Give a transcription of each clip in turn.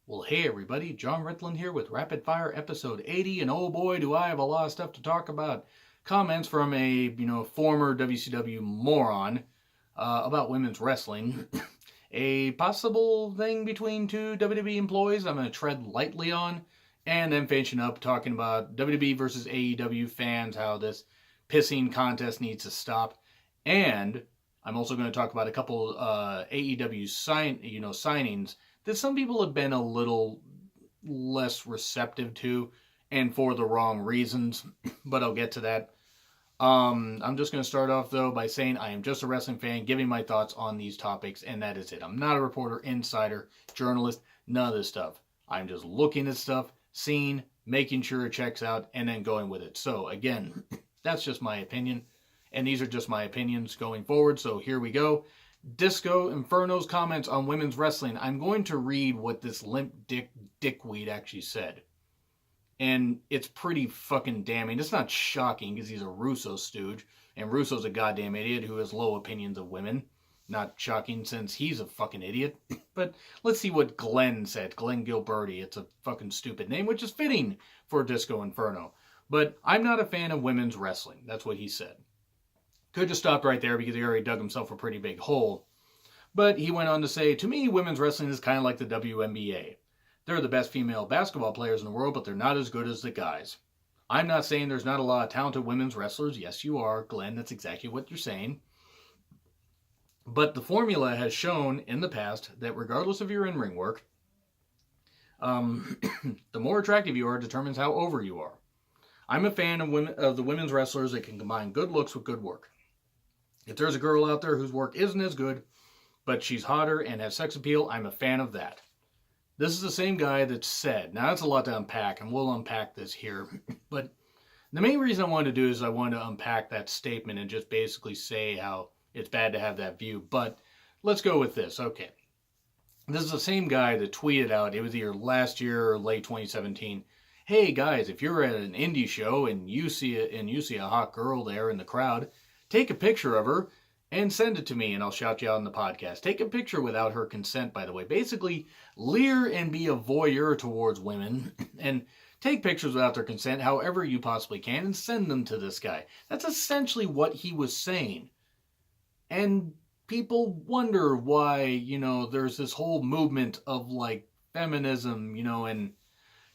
Well, hey everybody, John Ritland here with Rapid Fire episode 80, and oh boy, do I have a lot of stuff to talk about. Comments from a, former WCW moron about women's wrestling. A possible thing between two WWE employees I'm going to tread lightly on, and then finishing up talking about WWE versus AEW fans, how this pissing contest needs to stop, and I'm also going to talk about a couple AEW signings that some people have been a little less receptive to, and for the wrong reasons, but I'll get to that. I'm just going to start off, though, by saying I am just a wrestling fan giving my thoughts on these topics, and that is it. I'm not a reporter, insider, journalist, none of this stuff. I'm just looking at stuff, seeing, making sure it checks out, and then going with it. So, again, that's just my opinion, and these are just my opinions going forward, so here we go. Disco Inferno's comments on women's wrestling. I'm going to read what this limp dickweed actually said. And it's pretty fucking damning. It's not shocking because he's a Russo stooge. And Russo's a goddamn idiot who has low opinions of women. Not shocking since he's a fucking idiot. But let's see what Glenn said. Glenn Gilberti. It's a fucking stupid name, which is fitting for Disco Inferno. But I'm not a fan of women's wrestling. That's what he said. Could have stopped right there because he already dug himself a pretty big hole. But he went on to say, to me, women's wrestling is kind of like the WNBA. They're the best female basketball players in the world, but they're not as good as the guys. I'm not saying there's not a lot of talented women's wrestlers. Yes, you are, Glenn. That's exactly what you're saying. But the formula has shown in the past that regardless of your in-ring work, the more attractive you are determines how over you are. I'm a fan of the women's wrestlers that can combine good looks with good work. If there's a girl out there whose work isn't as good, but she's hotter and has sex appeal, I'm a fan of that. This is the same guy that said, now that's a lot to unpack, and we'll unpack this here, but the main reason I wanted to do is I wanted to unpack that statement and just basically say how it's bad to have that view, but let's go with this. Okay. This is the same guy that tweeted out, it was either last year or late 2017, hey guys, if you're at an indie show and you see a hot girl there in the crowd, take a picture of her and send it to me, and I'll shout you out on the podcast. Take a picture without her consent, by the way. Basically, leer and be a voyeur towards women, and take pictures without their consent however you possibly can, and send them to this guy. That's essentially what he was saying. And people wonder why, there's this whole movement of, feminism, and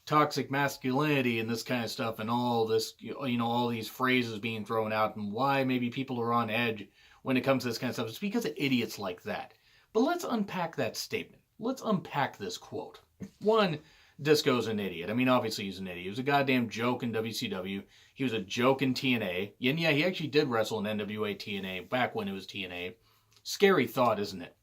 toxic masculinity and this kind of stuff and all this, all these phrases being thrown out and why maybe people are on edge when it comes to this kind of stuff. It's because of idiots like that. But let's unpack that statement. Let's unpack this quote. One, Disco's an idiot. I mean, obviously he's an idiot. He was a goddamn joke in WCW. He was a joke in TNA. And yeah, he actually did wrestle in NWA TNA back when it was TNA. Scary thought, isn't it?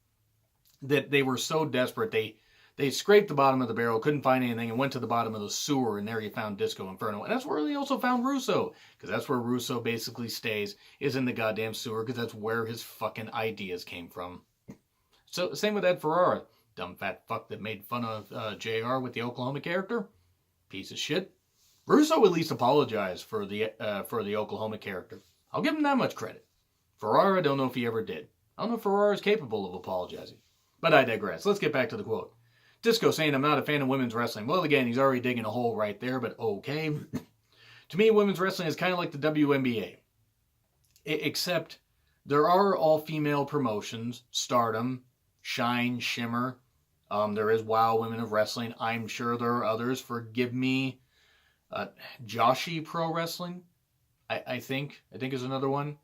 That they were so desperate, they scraped the bottom of the barrel, couldn't find anything, and went to the bottom of the sewer, and there you found Disco Inferno. And that's where they also found Russo, because that's where Russo basically stays, is in the goddamn sewer, because that's where his fucking ideas came from. So, same with Ed Ferrara. Dumb fat fuck that made fun of JR with the Oklahoma character. Piece of shit. Russo at least apologized for the Oklahoma character. I'll give him that much credit. Ferrara, I don't know if he ever did. I don't know if Ferrara is capable of apologizing. But I digress. Let's get back to the quote. Disco saying I'm not a fan of women's wrestling. Well, again, he's already digging a hole right there, but okay. To me, women's wrestling is kind of like the WNBA. Except there are all-female promotions. Stardom, Shine, Shimmer. There is WoW Women of Wrestling. I'm sure there are others. Forgive me. Joshi Pro Wrestling, I think is another one.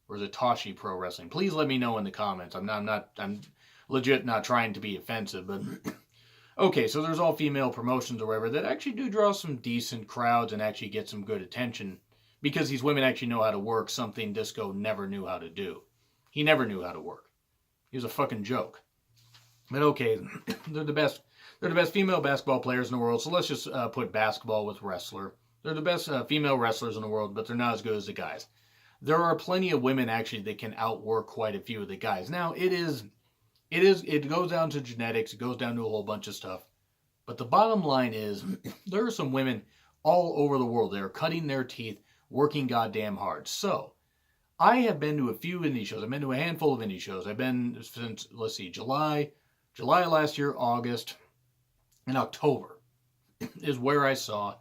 Or is it Toshi Pro Wrestling? Please let me know in the comments. I'm legit not trying to be offensive, but... Okay, so there's all female promotions or whatever that actually do draw some decent crowds and actually get some good attention because these women actually know how to work, something Disco never knew how to do. He never knew how to work. He was a fucking joke. But okay, they're the best female basketball players in the world, so let's just put basketball with wrestler. They're the best female wrestlers in the world, but they're not as good as the guys. There are plenty of women actually that can outwork quite a few of the guys. Now, it goes down to genetics, it goes down to a whole bunch of stuff. But the bottom line is, there are some women all over the world that are cutting their teeth, working goddamn hard. So, I have been to a few indie shows. I've been to a handful of indie shows. I've been since, July last year, August, in October is where I saw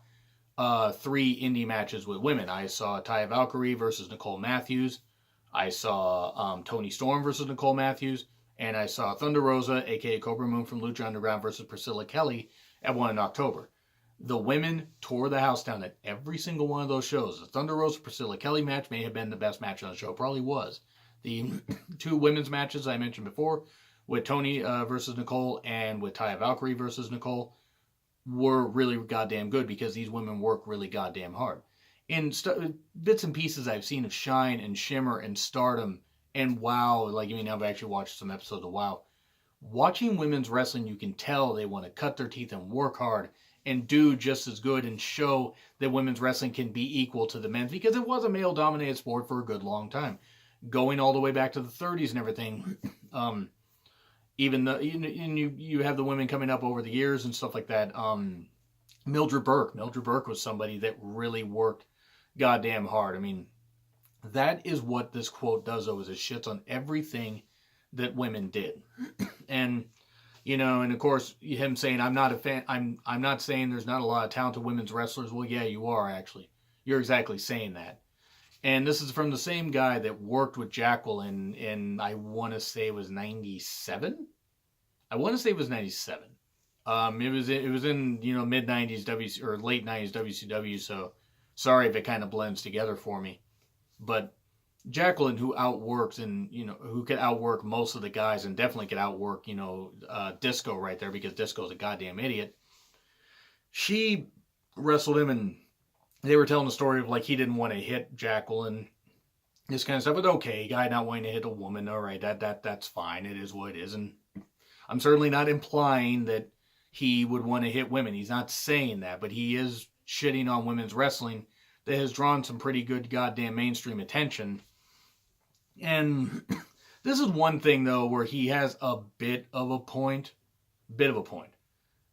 3 indie matches with women. I saw Taya Valkyrie versus Nicole Matthews. I saw Toni Storm versus Nicole Matthews. And I saw Thunder Rosa, aka Cobra Moon from Lucha Underground versus Priscilla Kelly at one in October. The women tore the house down at every single one of those shows. The Thunder Rosa Priscilla Kelly match may have been the best match on the show. Probably was. The 2 women's matches I mentioned before with Toni versus Nicole and with Taya Valkyrie versus Nicole were really goddamn good because these women work really goddamn hard. In bits and pieces I've seen of Shine and Shimmer and Stardom and WoW, like, I mean, I've actually watched some episodes of WoW. Watching women's wrestling, you can tell they want to cut their teeth and work hard and do just as good and show that women's wrestling can be equal to the men's, because it was a male-dominated sport for a good long time, going all the way back to the 30s and everything. Even the you have the women coming up over the years and stuff like that. Mildred Burke was somebody that really worked goddamn hard. I mean, that is what this quote does, though, is it shits on everything that women did. And and of course, him saying, I'm not a fan, I'm not saying there's not a lot of talented women's wrestlers. Well, yeah, you are, actually. You're exactly saying that. And this is from the same guy that worked with Jacqueline in I want to say it was 97? I want to say it was 97. It was in, mid 90s or late 90s WCW, so sorry if it kind of blends together for me. But Jacqueline, who outworks and, who could outwork most of the guys and definitely could outwork, Disco right there, because Disco's a goddamn idiot. She wrestled him, and they were telling the story of, like, he didn't want to hit Jacqueline, this kind of stuff. But okay, guy not wanting to hit a woman, all right, that's fine. It is what it is. And I'm certainly not implying that he would want to hit women. He's not saying that, but he is shitting on women's wrestling that has drawn some pretty good goddamn mainstream attention. And this is one thing, though, where he has a bit of a point,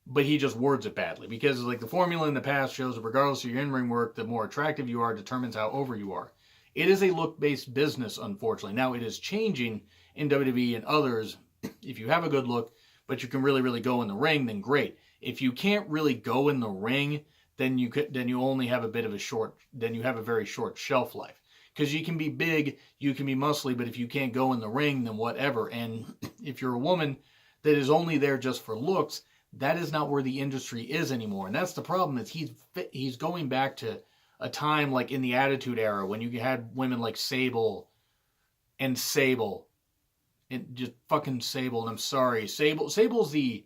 but he just words it badly, because like the formula in the past shows that regardless of your in-ring work, the more attractive you are determines how over you are. It is a look-based business, unfortunately. Now, it is changing in WWE and others. If you have a good look, but you can really, really go in the ring, then great. If you can't really go in the ring, then you only have a very short shelf life. Because you can be big, you can be muscly, but if you can't go in the ring, then whatever. And if you're a woman that is only there just for looks, that is not where the industry is anymore. And that's the problem, is he's going back to a time like in the Attitude Era when you had women like Sable, and just fucking Sable. And I'm sorry, Sable was the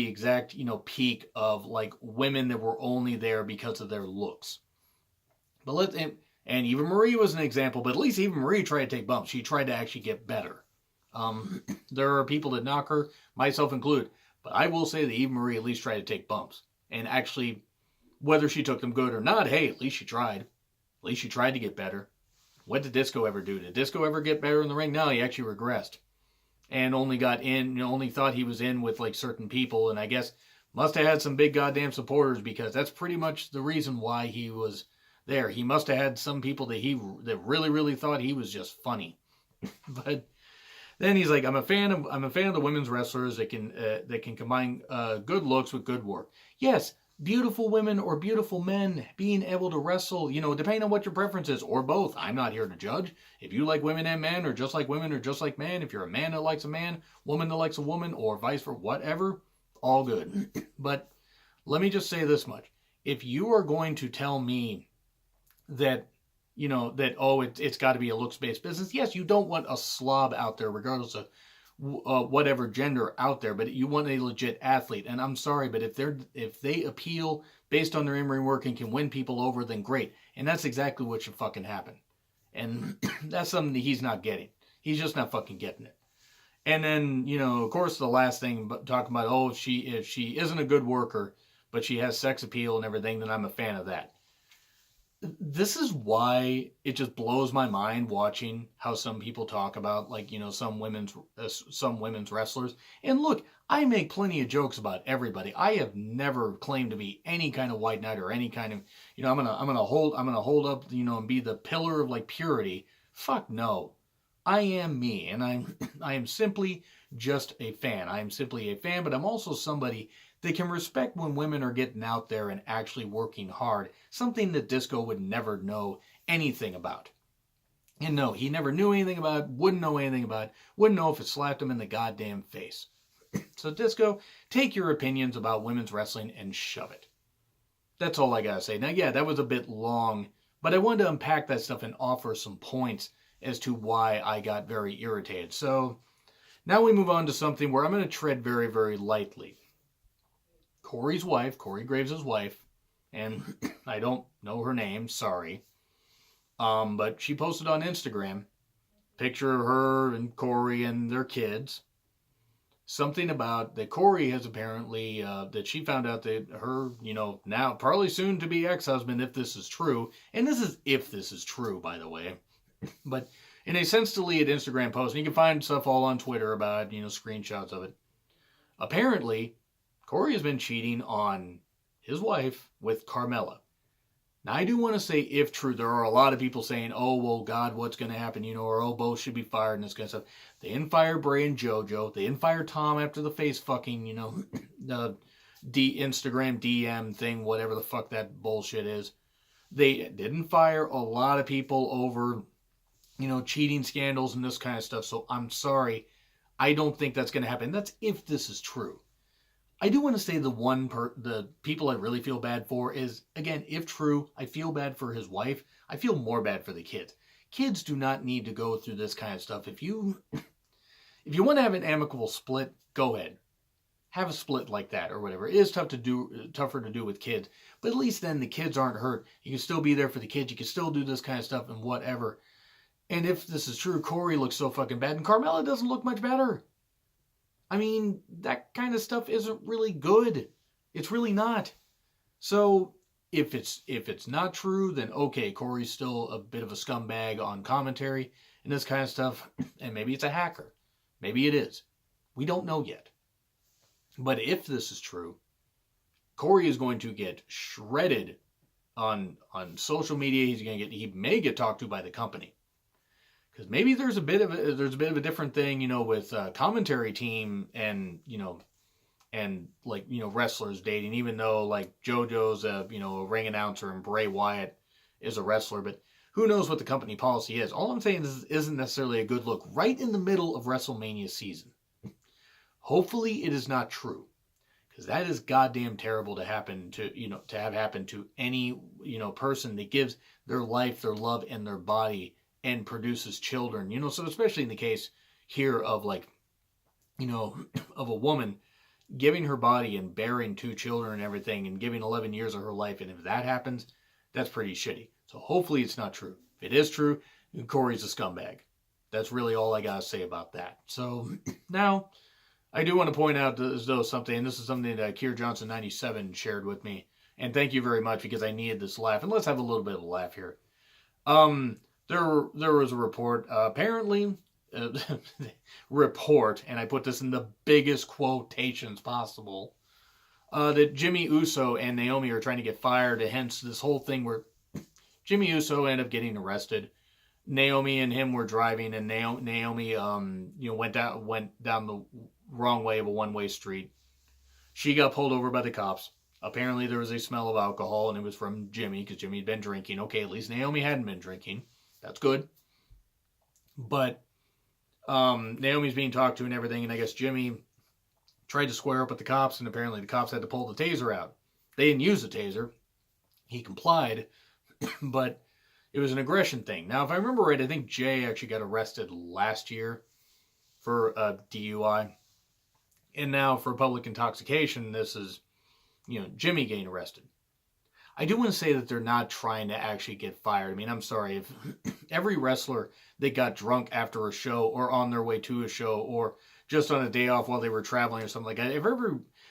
exact, peak of like women that were only there because of their looks. But and Eva Marie was an example, but at least Eva Marie tried to take bumps. She tried to actually get better. There are people that knock her, myself included, but I will say that Eva Marie at least tried to take bumps. And actually, whether she took them good or not, hey, at least she tried. At least she tried to get better. What did Disco ever do? Did Disco ever get better in the ring? No, he actually regressed. And only got in, only thought he was in with like certain people, and I guess must have had some big goddamn supporters, because that's pretty much the reason why he was there. He must have had some people that really, really thought he was just funny. But then he's like, I'm a fan of the women's wrestlers that can combine good looks with good work. Yes, beautiful women or beautiful men being able to wrestle, depending on what your preference is, or both. I'm not here to judge. If you like women and men, or just like women, or just like men, if you're a man that likes a man, woman that likes a woman, or vice versa, whatever, all good. But let me just say this much. If you are going to tell me that, it's got to be a looks-based business, yes, you don't want a slob out there, regardless of whatever gender out there, but you want a legit athlete. And I'm sorry, but if they appeal based on their in-ring work and can win people over, then great. And that's exactly what should fucking happen. And that's something that he's not getting. He's just not fucking getting it. And then, of course, the last thing, talking about, if she isn't a good worker, but she has sex appeal and everything, then I'm a fan of that. This is why it just blows my mind watching how some people talk about, like, some women's wrestlers. And look, I make plenty of jokes about everybody. I have never claimed to be any kind of white knight or any kind of, I'm gonna hold up, and be the pillar of like purity. Fuck no. I am me, and I am simply just a fan. I am simply a fan, but I'm also somebody that can respect when women are getting out there and actually working hard, something that Disco would never know anything about. And no, he never knew anything about it, wouldn't know anything about it, wouldn't know if it slapped him in the goddamn face. So Disco, take your opinions about women's wrestling and shove it. That's all I gotta say. Now, yeah, that was a bit long, but I wanted to unpack that stuff and offer some points as to why I got very irritated. So now we move on to something where I'm going to tread very, very lightly. Corey's wife, Corey Graves' wife, and I don't know her name, sorry, but she posted on Instagram, picture of her and Corey and their kids, something about that Corey has apparently, that she found out that her, now probably soon to be ex-husband, if this is true, and this is if this is true, by the way, but in a since deleted Instagram post, and you can find stuff all on Twitter about, screenshots of it. Apparently, Corey has been cheating on his wife with Carmella. Now, I do want to say, if true, there are a lot of people saying, oh, well, God, what's going to happen, or, oh, both should be fired and this kind of stuff. They didn't fire Bray and JoJo. They didn't fire Tom after the face fucking, the Instagram DM thing, whatever the fuck that bullshit is. They didn't fire a lot of people over cheating scandals and this kind of stuff. So I'm sorry. I don't think that's going to happen. That's if this is true. I do want to say the people I really feel bad for is, again, if true, I feel bad for his wife. I feel more bad for the kids. Kids do not need to go through this kind of stuff. If you want to have an amicable split, go ahead. Have a split like that or whatever. It is tougher to do with kids. But at least then the kids aren't hurt. You can still be there for the kids. You can still do this kind of stuff and whatever. And if this is true, Corey looks so fucking bad, and Carmella doesn't look much better. I mean, that kind of stuff isn't really good. It's really not. So, if it's not true, then okay, Corey's still a bit of a scumbag on commentary and this kind of stuff, and maybe it's a hacker. Maybe it is. We don't know yet. But if this is true, Corey is going to get shredded on social media. He may get talked to by the company. Because maybe there's a bit of a different thing, with commentary team and wrestlers dating. Even though like JoJo's a ring announcer and Bray Wyatt is a wrestler, but who knows what the company policy is? All I'm saying is this isn't necessarily a good look right in the middle of WrestleMania season. Hopefully, it is not true, because that is goddamn terrible to happen to have happen to any person that gives their life, their love, and their body, and produces children, so especially in the case here of of a woman giving her body and bearing 2 children and everything and giving 11 years of her life. And if that happens, that's pretty shitty. So hopefully it's not true. If it is true, Corey's a scumbag. That's really all I got to say about that. So now I do want to point out as though something, and this is something that Kier Johnson 97 shared with me. And thank you very much, because I needed this laugh. And let's have a little bit of a laugh here. There was a report, apparently, report, and I put this in the biggest quotations possible, that Jimmy Uso and Naomi are trying to get fired, and hence this whole thing where Jimmy Uso ended up getting arrested. Naomi and him were driving, and Naomi, went down the wrong way of a one-way street. She got pulled over by the cops. Apparently there was a smell of alcohol, and it was from Jimmy, because Jimmy had been drinking. Okay, at least Naomi hadn't been drinking. That's good. But Naomi's being talked to and everything, and I guess Jimmy tried to square up with the cops, and apparently the cops had to pull the taser out. They didn't use the taser. He complied, but it was an aggression thing. Now, if I remember right, I think Jay actually got arrested last year for a DUI. And now for public intoxication, this is, Jimmy getting arrested. I do want to say that they're not trying to actually get fired. I mean, I'm sorry, if every wrestler that got drunk after a show or on their way to a show or just on a day off while they were traveling or something like that, if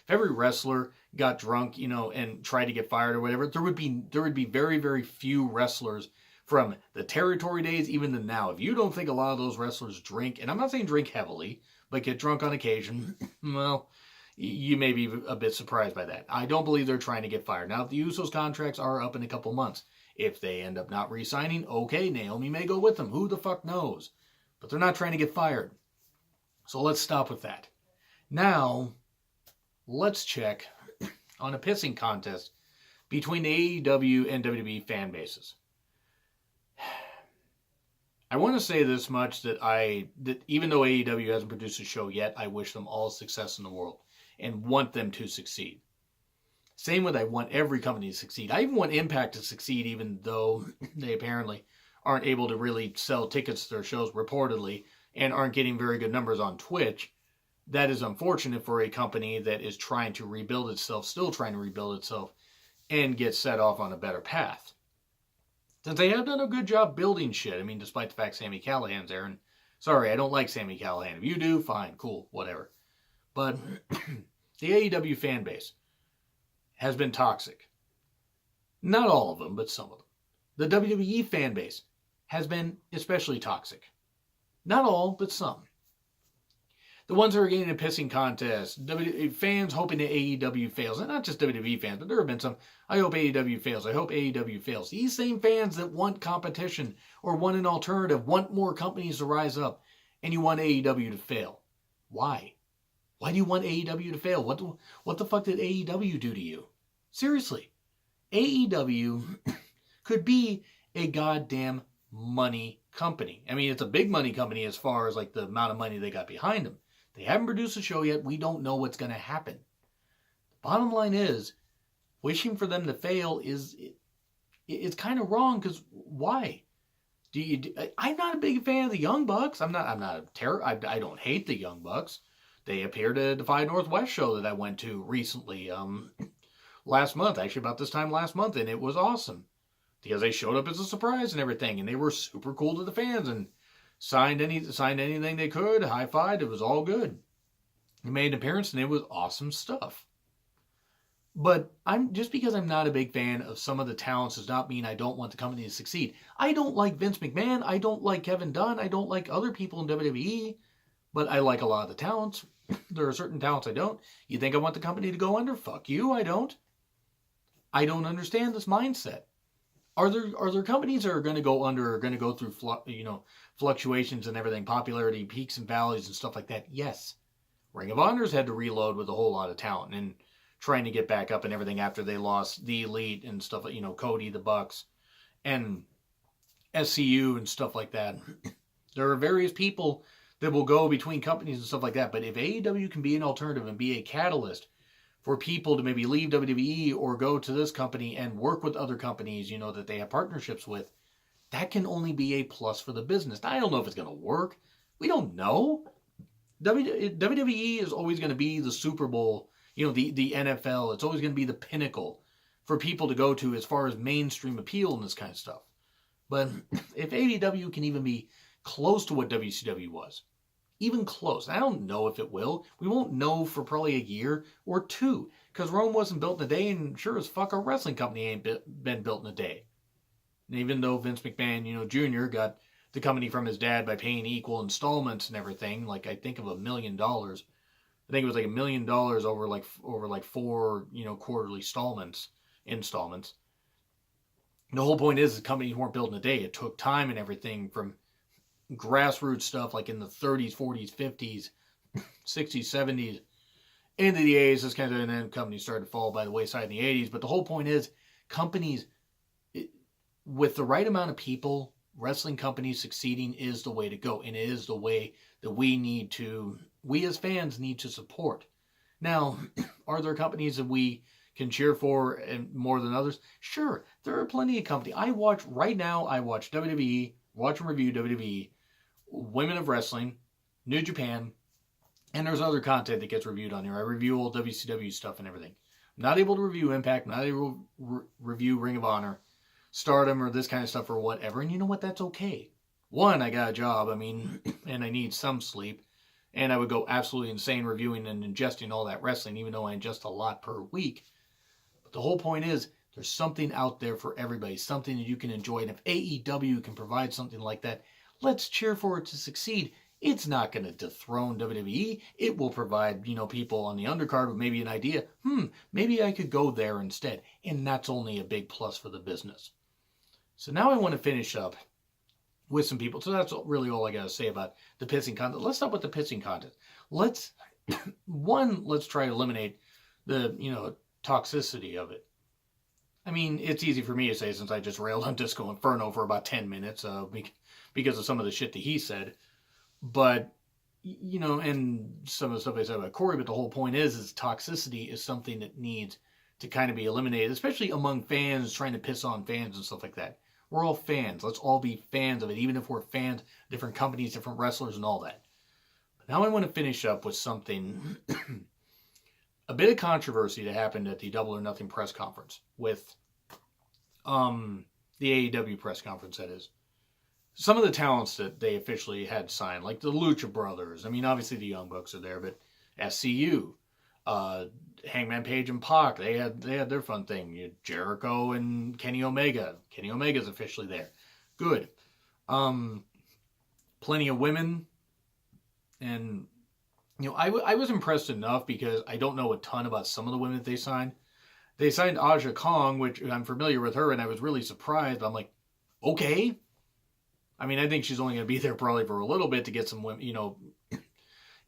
every wrestler got drunk, and tried to get fired or whatever, there would be very, very few wrestlers from the territory days, even to now. If you don't think a lot of those wrestlers drink, and I'm not saying drink heavily, but get drunk on occasion, well, you may be a bit surprised by that. I don't believe they're trying to get fired. Now, if the Usos contracts are up in a couple months, if they end up not re-signing, okay, Naomi may go with them. Who the fuck knows? But they're not trying to get fired. So let's stop with that. Now, let's check on a pissing contest between the AEW and WWE fan bases. I want to say this much that even though AEW hasn't produced a show yet, I wish them all success in the world and want them to succeed. Same with I want every company to succeed. I even want Impact to succeed, even though they apparently aren't able to really sell tickets to their shows reportedly and aren't getting very good numbers on Twitch. That is unfortunate for a company that is trying to rebuild itself, still trying to rebuild itself, and get set off on a better path. Since they have done a good job building shit. I mean, despite the fact Sami Callihan's there. And sorry, I don't like Sami Callihan. If you do, fine, cool, whatever. But the AEW fan base has been toxic. Not all of them, but some of them. The WWE fan base has been especially toxic. Not all, but some. The ones that are getting a pissing contest, fans hoping that AEW fails, and not just WWE fans, but there have been some, I hope AEW fails, I hope AEW fails. These same fans that want competition or want an alternative, want more companies to rise up, and you want AEW to fail. Why? Why do you want AEW to fail? What the fuck did AEW do to you? Seriously. AEW could be a goddamn money company. I mean, it's a big money company as far as like the amount of money they got behind them. They haven't produced a show yet. We don't know what's going to happen. The bottom line is, wishing for them to fail it's kind of wrong, because why? I'm not a big fan of the Young Bucks. I don't hate the Young Bucks. They appeared at a Defy Northwest show that I went to recently, last month, actually about this time last month, and it was awesome. Because they showed up as a surprise and everything, and they were super cool to the fans, and signed anything they could, high-fived, it was all good. They made an appearance, and it was awesome stuff. But just because I'm not a big fan of some of the talents does not mean I don't want the company to succeed. I don't like Vince McMahon, I don't like Kevin Dunn, I don't like other people in WWE, but I like a lot of the talents. There are certain talents I don't. You think I want the company to go under? Fuck you, I don't. I don't understand this mindset. Are there companies that are going to go under, are going to go through fluctuations and everything, popularity, peaks and valleys and stuff like that? Yes. Ring of Honor's had to reload with a whole lot of talent and trying to get back up and everything after they lost the Elite and stuff like, Cody, the Bucks, and SCU and stuff like that. There are various people that will go between companies and stuff like that, but if AEW can be an alternative and be a catalyst for people to maybe leave WWE or go to this company and work with other companies, that they have partnerships with, that can only be a plus for the business. Now, I don't know if it's going to work. We don't know. WWE is always going to be the Super Bowl, the NFL. It's always going to be the pinnacle for people to go to as far as mainstream appeal and this kind of stuff. But if AEW can even be close to what WCW was, even close. I don't know if it will. We won't know for probably a year or two, because Rome wasn't built in a day, and sure as fuck a wrestling company ain't been built in a day. And even though Vince McMahon, Jr. got the company from his dad by paying equal installments and everything, like I think of $1 million. I think it was like $1 million over like 4, quarterly installments. The whole point is the companies weren't built in a day. It took time and everything from grassroots stuff like in the 30s, 40s, 50s, 60s, 70s, into the 80s, this kind of, and then companies started to fall by the wayside in the 80s. But the whole point is, companies, with the right amount of people, wrestling companies succeeding is the way to go, and it is the way that we as fans need to support. Now, are there companies that we can cheer for and more than others? Sure, there are plenty of companies. I watch WWE, watch and review WWE, Women of Wrestling, New Japan, and there's other content that gets reviewed on here. I review old WCW stuff and everything. I'm not able to review Impact, I'm not able to review Ring of Honor, Stardom, or this kind of stuff or whatever, and you know what? That's okay. One, I got a job, and I need some sleep, and I would go absolutely insane reviewing and ingesting all that wrestling, even though I ingest a lot per week. But the whole point is, there's something out there for everybody, something that you can enjoy, and if AEW can provide something like that, let's cheer for it to succeed. It's not going to dethrone WWE. It will provide, people on the undercard with maybe an idea, maybe I could go there instead. And that's only a big plus for the business. So now I want to finish up with some people. So that's really all I got to say about the pissing contest. Let's start with the pissing contest. Let's try to eliminate the, toxicity of it. I mean, it's easy for me to say since I just railed on Disco Inferno for about 10 minutes because of some of the shit that he said. But, and some of the stuff I said about Corey, but the whole point is toxicity is something that needs to kind of be eliminated, especially among fans trying to piss on fans and stuff like that. We're all fans. Let's all be fans of it, even if we're fans of different companies, different wrestlers, and all that. But now I want to finish up with something, a bit of controversy that happened at the Double or Nothing press conference with the AEW press conference, that is. Some of the talents that they officially had signed, like the Lucha Brothers. I mean, obviously the Young Bucks are there, but SCU, Hangman Page and Pac, they had their fun thing. You had Jericho and Kenny Omega. Kenny Omega's officially there. Good. Plenty of women. And, I was impressed enough because I don't know a ton about some of the women that they signed. They signed Aja Kong, which I'm familiar with her, and I was really surprised. I'm like, okay. I mean, I think she's only going to be there probably for a little bit to get some women,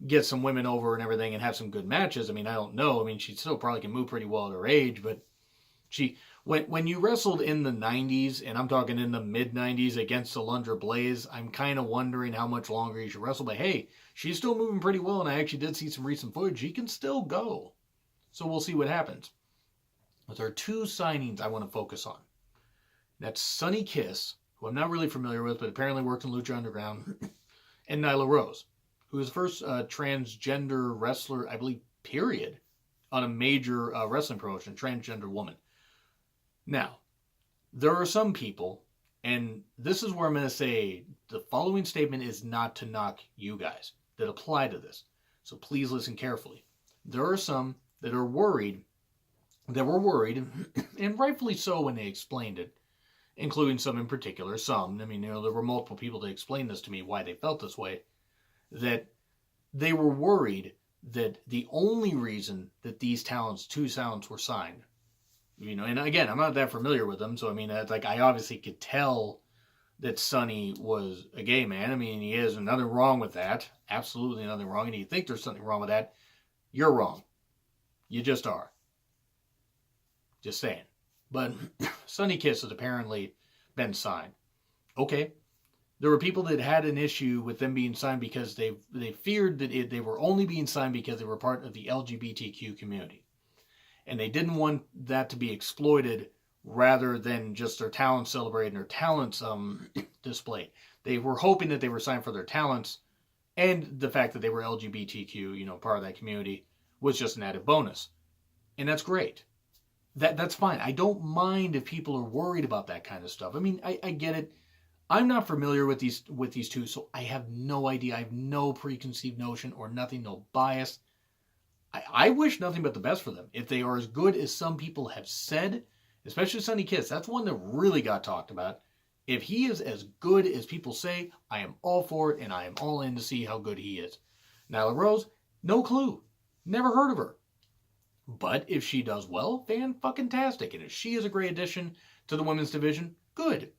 get some women over and everything and have some good matches. I mean, I don't know. I mean, she still probably can move pretty well at her age, but when you wrestled in the 90s, and I'm talking in the mid-90s against Alundra Blaze, I'm kind of wondering how much longer you should wrestle. But hey, she's still moving pretty well, and I actually did see some recent footage. She can still go. So we'll see what happens. But there are two signings I want to focus on. That's Sunny Kiss, who I'm not really familiar with, but apparently works in Lucha Underground, and Nyla Rose, who was the first transgender wrestler, I believe, period, on a major wrestling promotion, transgender woman. Now, there are some people, and this is where I'm going to say the following statement is not to knock you guys that apply to this. So please listen carefully. There are some that were worried, and rightfully so when they explained it, including some in particular, some. I mean, there were multiple people that explained this to me, why they felt this way, that they were worried that the only reason that these two talents were signed, and again, I'm not that familiar with them, so I mean, it's like I obviously could tell that Sonny was a gay man. I mean, he is, and nothing wrong with that. Absolutely nothing wrong. And you think there's something wrong with that, you're wrong. You just are. Just saying. But Sunny Kiss has apparently been signed. Okay. There were people that had an issue with them being signed because they feared that they were only being signed because they were part of the LGBTQ community. And they didn't want that to be exploited rather than just their talents celebrated and their talents displayed. They were hoping that they were signed for their talents, and the fact that they were LGBTQ, part of that community, was just an added bonus. And that's great. That's fine. I don't mind if people are worried about that kind of stuff. I mean, I get it. I'm not familiar with these two, so I have no idea. I have no preconceived notion or nothing, no bias. I wish nothing but the best for them. If they are as good as some people have said, especially Sunny Kiss, that's one that really got talked about. If he is as good as people say, I am all for it, and I am all in to see how good he is. Nyla Rose, no clue. Never heard of her. But if she does well, fan-fucking-tastic. And if she is a great addition to the women's division, good.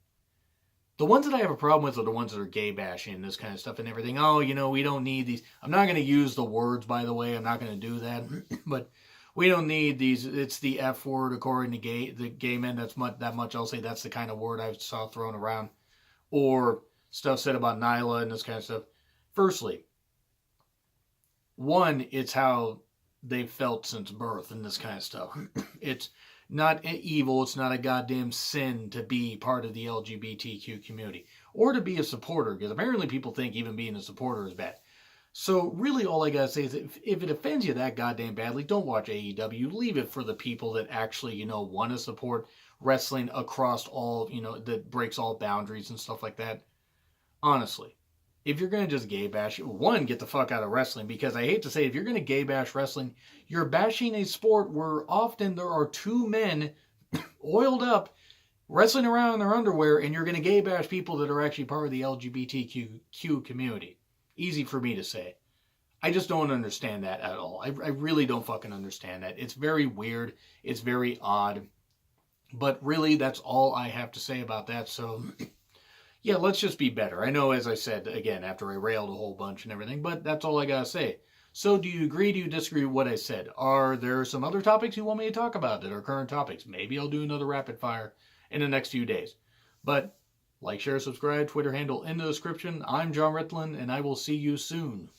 The ones that I have a problem with are the ones that are gay bashing and this kind of stuff and everything. Oh, we don't need these. I'm not going to use the words, by the way. I'm not going to do that. But we don't need these. It's the F word according to the gay men. That much I'll say that's the kind of word I saw thrown around. Or stuff said about Nyla and this kind of stuff. Firstly, one, it's how they've felt since birth and this kind of stuff. It's not evil, it's not a goddamn sin to be part of the LGBTQ community. Or to be a supporter, because apparently people think even being a supporter is bad. So really all I gotta say is if it offends you that goddamn badly, don't watch AEW. Leave it for the people that actually, want to support wrestling across all, that breaks all boundaries and stuff like that. Honestly. If you're going to just gay bash, one, get the fuck out of wrestling, because I hate to say, if you're going to gay bash wrestling, you're bashing a sport where often there are two men oiled up wrestling around in their underwear, and you're going to gay bash people that are actually part of the LGBTQ community. Easy for me to say. I just don't understand that at all. I really don't fucking understand that. It's very weird. It's very odd. But really, that's all I have to say about that. So Yeah, let's just be better. I know, as I said, again, after I railed a whole bunch and everything, but that's all I gotta say. So, do you agree? Do you disagree with what I said? Are there some other topics you want me to talk about that are current topics? Maybe I'll do another rapid fire in the next few days. But, like, share, subscribe, Twitter handle in the description. I'm John Ritlin, and I will see you soon.